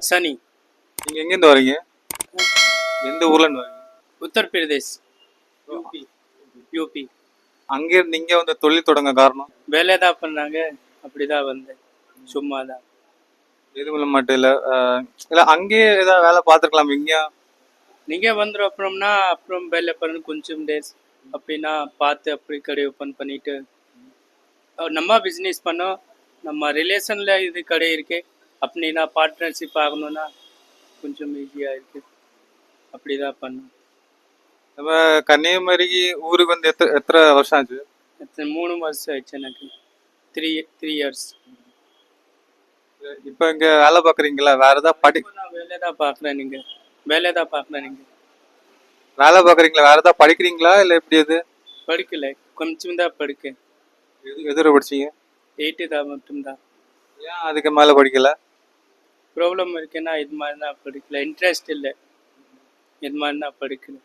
சனி. நீங்கள் எங்கேருந்து வரீங்க? எந்த ஊர்லேருந்து வரீங்க? உத்தரப்பிரதேஷ். யூபி. யூபி. அங்கேருந்து இங்கே வந்து தொழில் தொடங்க காரணம்? வேலை தான் பண்ணாங்க, அப்படிதான் வந்தேன். சும்மா தான். எதுவும் மட்டும் இல்லை இல்லை அங்கேயே ஏதாவது வேலை பார்த்துருக்கலாம் இங்கே. நீங்கள் வந்துடும் அப்புறம்னா அப்புறம் வேலை பண்ண கொஞ்சம் டேஸ் அப்படின்னா பார்த்து அப்படி கடை ஓப்பன் பண்ணிட்டு நம்ம பிஸ்னஸ் பண்ணோம். நம்ம ரிலேஷனில் இது கடை இருக்கு அப்படின்னா பார்ட்னர்ஷிப் ஆகணும்னா கொஞ்சம் ஈஸியாக இருக்கு. அப்படி தான் பண்ணோம். நம்ம கன்னியாகுமரிக்கு ஊருக்கு வந்து எத்தனை வருஷம் ஆச்சு? 3 வருஷம் ஆயிடுச்சு எனக்கு. 3 years. இப்போ இங்கே வேலை பார்க்குறீங்களா? வேற ஏதாவது நான் வேலை தான் பார்க்குறேன். நீங்கள் வேலை தான் பார்க்குறேன். நீங்கள் வேலை பார்க்குறீங்களா? வேற ஏதாவது படிக்கிறீங்களா இல்லை எப்படி? எது படிக்கல, கொஞ்சம் தான் படிக்க. எதிர படிச்சீங்க? 8 தான் மட்டும்தான். ஏன் அதுக்கு மேலே படிக்கல? ப்ராப்ளம் இருக்குன்னா இது மாதிரி தான் படிக்கல. இன்ட்ரெஸ்ட் இல்லை, இது மாதிரி தான் படிக்கல.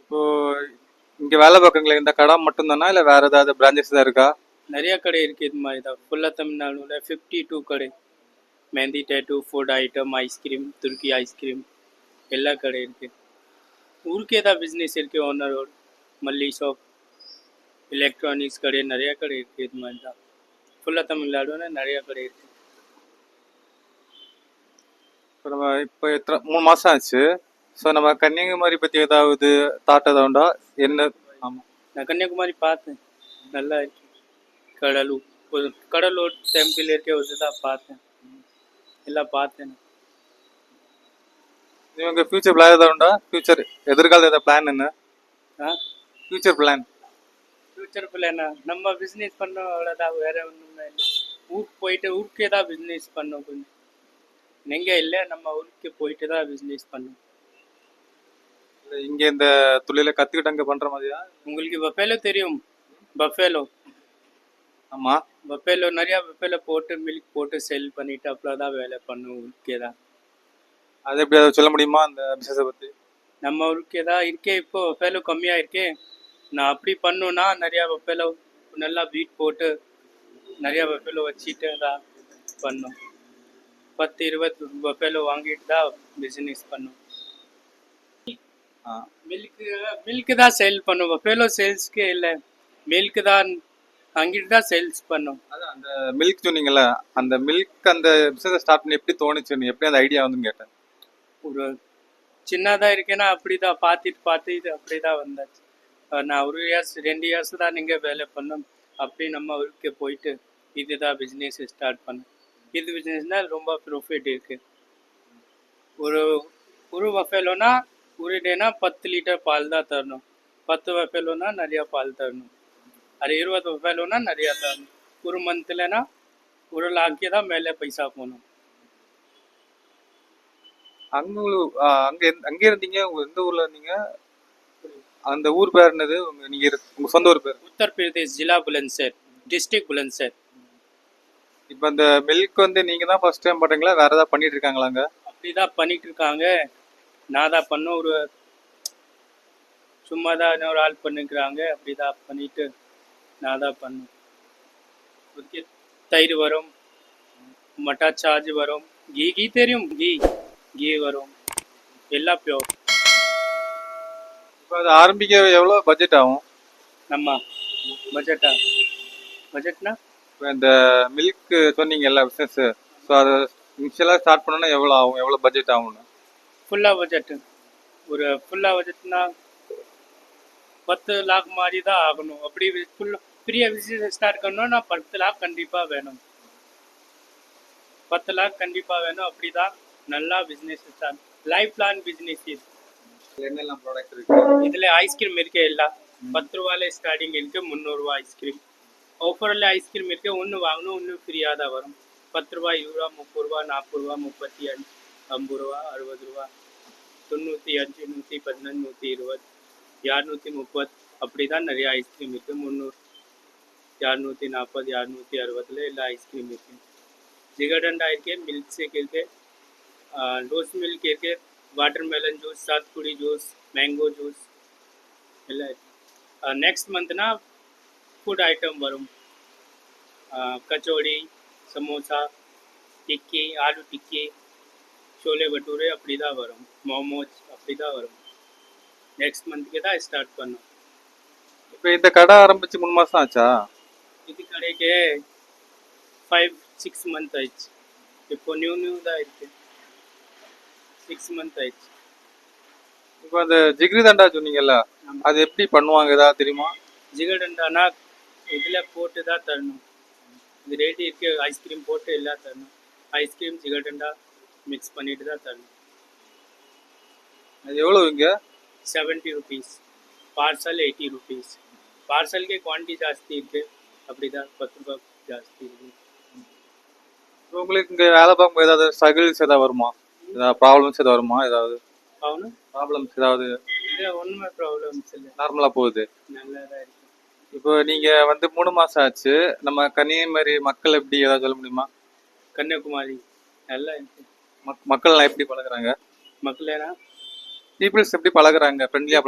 இப்போ இங்கே வேலை பார்க்குறீங்களா? இந்த கடை மட்டும்தானா இல்லை வேற ஏதாவது பிரான்ச்சஸ் தான் இருக்கா? நிறைய கடை இருக்குது இது மாதிரி தான். ஃபுல்லாக தமிழ்நாடுல 52 கடை. Mehndi, tattoo, food item, ice cream, துருக்கி ஐஸ்கிரீம் எல்லா கடை இருக்குது. ஊருக்கே தான் பிஸ்னஸ் இருக்குது. ஓனரோட மல்லி ஷாப், எலக்ட்ரானிக்ஸ் கடை நிறைய கடை இருக்குது. இது மாதிரி தான் ஃபுல்லாக தமிழ்நாடுன்னு நிறைய கடை இருக்குது. இப்போ நம்ம இப்போ 3 மாதம் ஆச்சு. ஸோ நம்ம கன்னியாகுமரி பற்றி ஏதாவது தாட் ஏதாவது உண்டா? என்ன? ஆமாம், நான் கன்னியாகுமரி பார்த்தேன், நல்லா இருக்கு. கடலூர் டெம்பிள் இருக்கே தான் பார்த்தேன், எல்லாம் பார்த்தேன். உங்கள் ஃபியூச்சர் பிளான் ஏதாவது உண்டா? ஃபியூச்சர் எதிர்கால ஏதாவது பிளான் என்ன? ஃபியூச்சர் பிளான் பிளானா நம்ம பிஸ்னஸ் பண்ணோம், அவ்வளோதான். வேற ஒன்றுமே இல்லை. ஊருக்கு போயிட்டு ஊருக்கே தான் பிஸ்னஸ் பண்ணோம். கொஞ்சம் எங்கே இல்லை, நம்ம ஊருக்கு போயிட்டு தான் பிஸ்னஸ் பண்ணோம். இங்கே இந்த தொழிலை கற்றுக்கிட்டு அங்கே பண்ணுற மாதிரியா? உங்களுக்கு பஃபேலோ தெரியும்? பஃபேலோ. ஆமாம், பஃபேலோ நிறையா பஃபேலோ போட்டு மில்க் போட்டு செல் பண்ணிட்டு அவ்வளோதான் வேலை பண்ணும். ஊருக்கே தான். அது எப்படி அதை சொல்ல முடியுமா அந்த பிஸ்னஸை பற்றி? நம்ம ஊருக்கே தான் இருக்கே. இப்போ பஃபேலோ கம்மியாக இருக்கே. நான் அப்படி பண்ணுன்னா நிறையா பஃபேலோ நல்லா பீட் போட்டு நிறையா பஃபேலோ வச்சுட்டு தான் பண்ணோம். 10-20 பஃபேலோ வாங்கிட்டு தான் பிஸ்னஸ் பண்ணோம். மில்க்கு தான் சேல் பண்ணும். பஃபேலோ சேல்ஸ்க்கே இல்லை, மில்க்கு தான் வாங்கிட்டு தான் சேல்ஸ் பண்ணோம். அதான் அந்த மில்க் சொன்னீங்கல்ல, அந்த மில்க் அந்த பிஸ்னஸ் ஸ்டார்ட் பண்ணி எப்படி தோணுச்சுன்னு, எப்படி அந்த ஐடியா வந்துன்னு கேட்டேன். ஒரு சின்னதாக இருக்கேன்னா அப்படி தான் பார்த்துட்டு அப்படி தான் வந்தாச்சு. நான் 1 years 2 years தான் நீங்கள் வேலை பண்ணோம். அப்படி நம்ம ஊருக்கு போயிட்டு இதுதான் பிஸ்னஸ் ஸ்டார்ட் பண்ணோம். இது பிஸ்னஸ்னால் ரொம்ப ப்ராஃபிட் இருக்குது. ஒரு பஃபேலோனா ஒரு டேனா 10 லிட்டர் பால் தான் தரணும். 10 பஃபேலோனா நிறையா பால் தரணும். அது 20 பஃபேலோனா நிறையா தரணும். ஒரு மந்த்லனா 1 lakh தான் மேலே பைசா போகணும். அங்கே இருந்தீங்க, உங்க எந்த ஊர்ல இருந்தீங்க? அந்த ஊர் பேர் என்னது? உங்க சொந்த ஊர் பேர்? உத்தரப்பிரதேஷ், ஜில்லா புலந்த்ஷஹர், டிஸ்ட்ரிக்ட் புலந்த்ஷஹர். இப்போ அந்த மில்க் வந்து நீங்க தான் ஃபர்ஸ்ட் டைம் பண்றீங்களா? வேற ஏதாவது பண்ணிட்டு இருக்காங்களாங்க? அப்படிதான் பண்ணிட்டு இருக்காங்க. நான் தான் பண்ண ஒரு சும்மா தான் இன்னொரு ஆள் பண்ணிக்கிறாங்க. அப்படிதான் பண்ணிட்டு நான் தான் பண்ணேன். தயிர் வரும், மட்டா சார்ஜ் வரும், கீ தெரியும்? கீ வரும், எல்லாம் பியோர். இப்போ அது ஆரம்பிக்க எவ்வளோ பட்ஜெட் ஆகும்? நம்ம பட்ஜெட்னா இப்போ இந்த மில்க் சொன்னீங்கல்ல பிஸ்னஸ், ஸோ அதை இனிஷியலாக ஸ்டார்ட் பண்ணோன்னா எவ்வளோ ஆகும்? எவ்வளோ பட்ஜெட் ஆகும்னு? ஃபுல்லாக பட்ஜெட்னா 10 lakh மாதிரி தான் ஆகணும். அப்படி பெரிய பிஸ்னஸ் ஸ்டார்ட் பண்ணணும்னா 10 lakh கண்டிப்பாக வேணும். 10 lakh கண்டிப்பாக வேணும். அப்படி தான் நல்லா business start. Life long business இது. என்னெல்லாம் ப்ராடக்ட் இருக்கு? இதில் ஐஸ்கிரீம் இருக்கு. எல்லாம் 10 ரூபாயில ஸ்டார்டிங் இருக்கு. 300 ரூபா ஐஸ்கிரீம். ஆஃபரில் ஐஸ்கிரீம் இருக்கு. ஒன்று வாங்கணும், ஒன்று ஃப்ரீயாக தான் வரும். 10 ரூபா, 20 ரூபா, 30 ரூபா, 40 ரூபா, 35, 50 ரூபா, 60 ரூபா, 95, 115, 120, 230. அப்படி தான் நிறைய ஐஸ்கிரீம் இருக்குது. 300, 240, 260 எல்லா ஐஸ்கிரீம் இருக்குது. ஜிகர்தண்டா இருக்கு, மில்க் ஷேக் இருக்கு, ரோஸ் மில்க் இருக்கு, வாட்டர்மெலன் ஜூஸ், சாத்துக்குடி ஜூஸ், மேங்கோ ஜூஸ் எல்லாம் இருக்கு. நெக்ஸ்ட் மந்த்னா ஃபுட் ஐட்டம் வரும். கச்சோடி, சமோசா, டிக்கி ஆலு டிக்கி சோலே பட்டூரே அப்படி தான் வரும் மோமோஸ் அப்படி தான் வரும் நெக்ஸ்ட் மந்த்துக்கு தான் ஸ்டார்ட் பண்ணோம் இப்போ இந்த கடை ஆரம்பிச்சு 3 மாசம் ஆச்சா? இது கடைக்கு 5-6 மந்த் ஆயிடுச்சு இப்போ நியூ தான் இருக்கு 6 மந்த் ஆயிடுச்சு இப்போ அந்த ஜிகிரி தண்டா சொன்னீங்கல்ல, ஆமா. அது எப்படி பண்ணுவாங்க ஏதாவது தெரியுமா? ஜிகர்தண்டானா இதில் போட்டு தான் தரணும் இது ரெடி இருக்கு ஐஸ்கிரீம் போட்டு எல்லாம் தரணும் ஐஸ்கிரீம் ஜிகர்தண்டா மிக்ஸ் பண்ணிட்டு தான் தரணும் அது எவ்வளவு இங்க? 70 rupees பார்சல் 80 rupees பார்சல் के क्वांटिटी ಜಾಸ್ತಿ இருக்கு அப்படிதான் 10 ரூபாய் ஜாஸ்தி இருக்கு இப்போ உங்களுக்கு இங்க வேலை பார்க்கும்போது ஏதாவது ஸ்ட்ரகிள்ஸ் ஏதாவது வருமா? ஏதாவது ப்ராப்ளம்ஸ் ஏதாவது வருமா? ஏதாவது అవును ப்ராப்ளம்ஸ் ஏதாவது இது ஒன்றுமே ப்ராப்ளம்ஸ் இல்லை நார்மலா போகுது? நல்லா தான் இருக்கு இப்போ நீங்க வந்து 3 மாசம் ஆச்சு, நம்ம கன்னியாகுமரி மக்கள் எப்படி ஏதாவது சொல்ல முடியுமா? கன்னியாகுமரி நல்லா இருக்கு மக்கள்லாம் எப்படி பழகுறாங்க? மக்களேனா பீப்புள்ஸ் எப்படி பழகுறாங்க? ஃப்ரெண்ட்லியா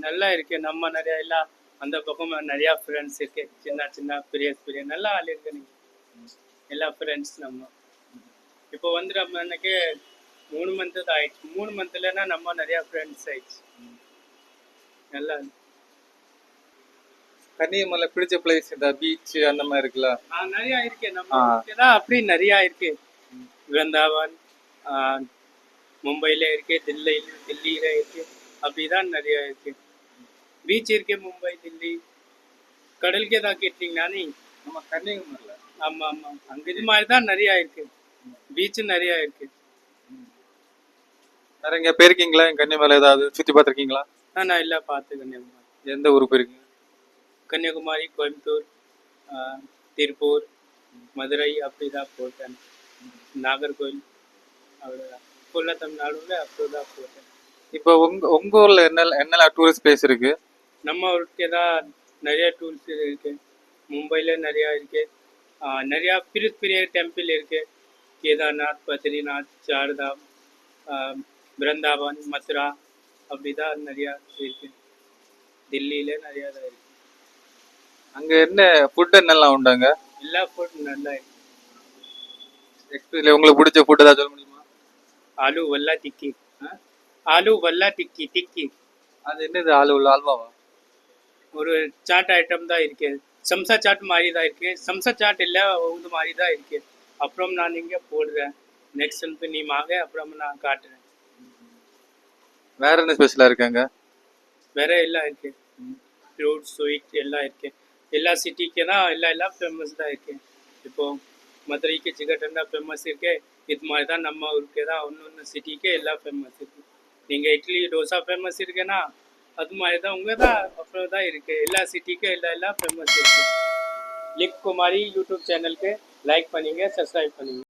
நல்லா இருக்கு நம்ம நிறைய எல்லாம் அந்த பக்கம் நிறைய ஃப்ரெண்ட்ஸ் இருக்கு சின்ன பெரிய நல்லா ஆள் இருக்கு நீங்க எல்லா ஃப்ரெண்ட்ஸ் நம்ம இப்போ வந்து நம்ம எனக்கு 3 மந்த்து தான் ஆயிடுச்சு 3 மந்த்லன்னா நம்ம நிறைய ஃப்ரெண்ட்ஸ் ஆயிடுச்சு நல்லா இருக்கு. கன்னியாகுமரியில பிடிச்ச பிளேஸ் இந்த பீச் அந்த மாதிரி இருக்குல்ல? நிறைய இருக்கு நம்ம தான் அப்படி நிறைய இருக்கு விருந்தாவன் மும்பையில இருக்கு தில்லியில இருக்கு அப்படிதான் நிறைய இருக்கு பீச் இருக்கு மும்பை தில்லி கடலுக்கே தான் கேட்டீங்கன்னா நீ நம்ம கன்னியாகுமரியில ஆமா ஆமா அங்க இது மாதிரி தான் நிறைய இருக்கு பீச் நிறைய இருக்கு வேற எங்க போயிருக்கீங்களா? கன்னியாகுமரியில ஏதாவது சுத்தி பார்த்திருக்கீங்களா? நான் எல்லாம் பார்த்து கன்னியாகுமரி எந்த ஊருக்கு போயிருக்கீங்க? கன்னியாகுமரி கோயம்புத்தூர் திருப்பூர் மதுரை அப்படிதான் போட்டேன் நாகர்கோவில் அவ்வளோதான் ஃபுல்லாக தமிழ்நாடுல அப்படிதான் போட்டேன் இப்போ உங்க ஊர்ல என்னெல்லாம் டூரிஸ்ட் பிளேஸ் இருக்கு? நம்ம ஊருக்கு தான் நிறைய டூல்ஸ் இருக்கு மும்பையில் நிறையா இருக்கு நிறையா பெரிய டெம்பிள் இருக்கு கேதார்நாத் பத்ரிநாத் சார்தாம் பிருந்தாவன் மதுரா அப்படிதான் நிறையா இருக்கு தில்லியில நிறையா தான் இருக்கு அங்க என்ன ஃபுட் என்னெல்லாம் உண்டாங்க? எல்லா ஃபுட் நல்லா இருக்கு எக்ஸ்பீரியன்ஸ்ல உங்களுக்கு பிடிச்ச ஃபுட் ஏதாவது சொல்ல முடியுமா? ஆலு வல்லா டிக்கி ஆலு வல்லா டிக்கி டிக்கி அது என்னது? ஆளு உள்ள அல்வாவா? ஒரு சாட் ஐட்டம் தான் இருக்கு சம்சா சாட் மாதிரி தான் இருக்கு சம்சா சாட் இல்லை இது மாதிரி தான் இருக்கு அப்புறம் நான் இங்கே போடுறேன் நெக்ஸ்ட் வந்து நீ வாங்க அப்புறம் நான் காட்டுறேன் வேற என்ன ஸ்பெஷலா இருக்காங்க? வேற எல்லாம் இருக்கு ஃப்ரூட் ஸ்வீட் எல்லாம் இருக்கு எல்லா சிட்டிக்கு தான் எல்லாம் ஃபேமஸ் தான் இருக்கு இப்போ மதுரைக்கு ஜிகர்தண்டா ஃபேமஸ் இருக்கு இது மாதிரி தான் நம்ம ஊருக்கு தான் ஒன்று சிட்டிக்கு எல்லாம் ஃபேமஸ் இருக்கு நீங்கள் இட்லி தோசை ஃபேமஸ் இருக்குன்னா அது மாதிரி தான் உங்க தான் அப்புறம் தான் இருக்கு எல்லா சிட்டிக்கு எல்லாம் ஃபேமஸ் இருக்கு லிக் குமாரி யூடியூப் சேனலுக்கு லைக் பண்ணுங்க சப்ஸ்கிரைப் பண்ணுங்க